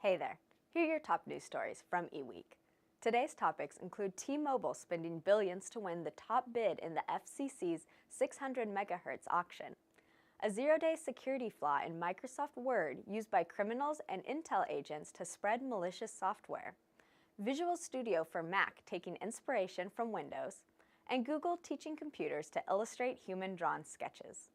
Hey there, here are your top news stories from eWEEK. Today's topics include T-Mobile spending billions to win the top bid in the FCC's 600 MHz auction, a zero-day security flaw in Microsoft Word used by criminals and intel agents to spread malicious software, Visual Studio for Mac taking inspiration from Windows, and Google teaching computers to illustrate human-drawn sketches.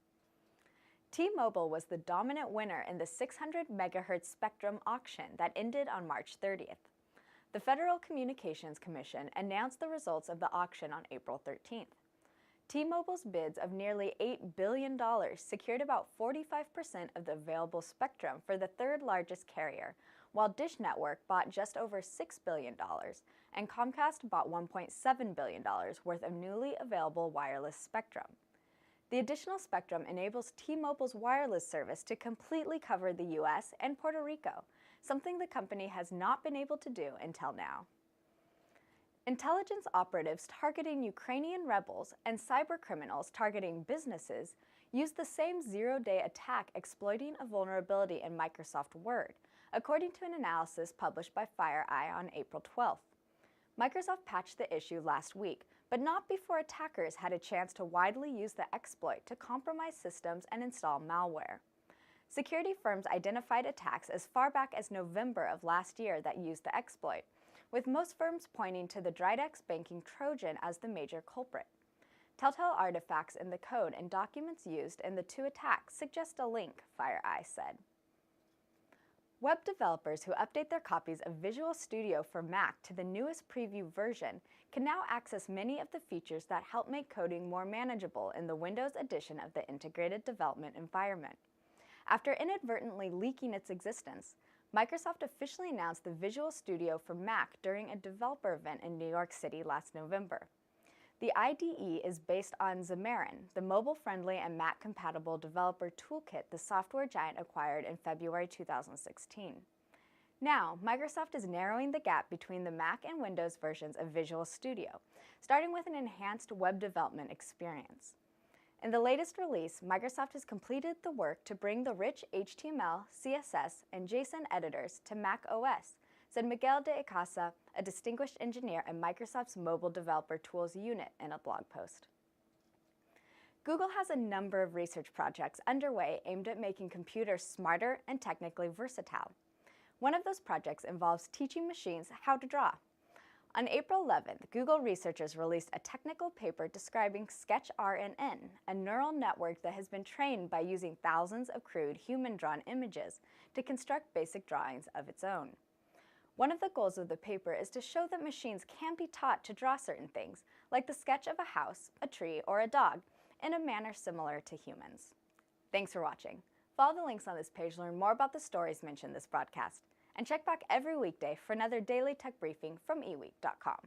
T-Mobile was the dominant winner in the 600 MHz spectrum auction that ended on March 30th. The Federal Communications Commission announced the results of the auction on April 13th. T-Mobile's bids of nearly $8 billion secured about 45% of the available spectrum for the third largest carrier, while Dish Network bought just over $6 billion and Comcast bought $1.7 billion worth of newly available wireless spectrum. The additional spectrum enables T-Mobile's wireless service to completely cover the U.S. and Puerto Rico, something the company has not been able to do until now. Intelligence operatives targeting Ukrainian rebels and cybercriminals targeting businesses used the same zero-day attack exploiting a vulnerability in Microsoft Word, according to an analysis published by FireEye on April 12th. Microsoft patched the issue last week, but not before attackers had a chance to widely use the exploit to compromise systems and install malware. Security firms identified attacks as far back as November of last year that used the exploit, with most firms pointing to the Dridex banking Trojan as the major culprit. Telltale artifacts in the code and documents used in the two attacks suggest a link, FireEye said. Web developers who update their copies of Visual Studio for Mac to the newest preview version can now access many of the features that help make coding more manageable in the Windows edition of the Integrated Development Environment. After inadvertently leaking its existence, Microsoft officially announced the Visual Studio for Mac during a developer event in New York City last November. The IDE is based on Xamarin, the mobile-friendly and Mac-compatible developer toolkit the software giant acquired in February 2016. Now, Microsoft is narrowing the gap between the Mac and Windows versions of Visual Studio, starting with an enhanced web development experience. In the latest release, Microsoft has completed the work to bring the rich HTML, CSS, and JSON editors to Mac OS, said Miguel de Icaza, a distinguished engineer at Microsoft's Mobile Developer Tools unit, in a blog post. Google has a number of research projects underway aimed at making computers smarter and technically versatile. One of those projects involves teaching machines how to draw. On April 11th, Google researchers released a technical paper describing SketchRNN, a neural network that has been trained by using thousands of crude human-drawn images to construct basic drawings of its own. One of the goals of the paper is to show that machines can be taught to draw certain things, like the sketch of a house, a tree, or a dog, in a manner similar to humans. Thanks for watching. Follow the links on this page to learn more about the stories mentioned in this broadcast, and check back every weekday for another daily tech briefing from eWEEK.com.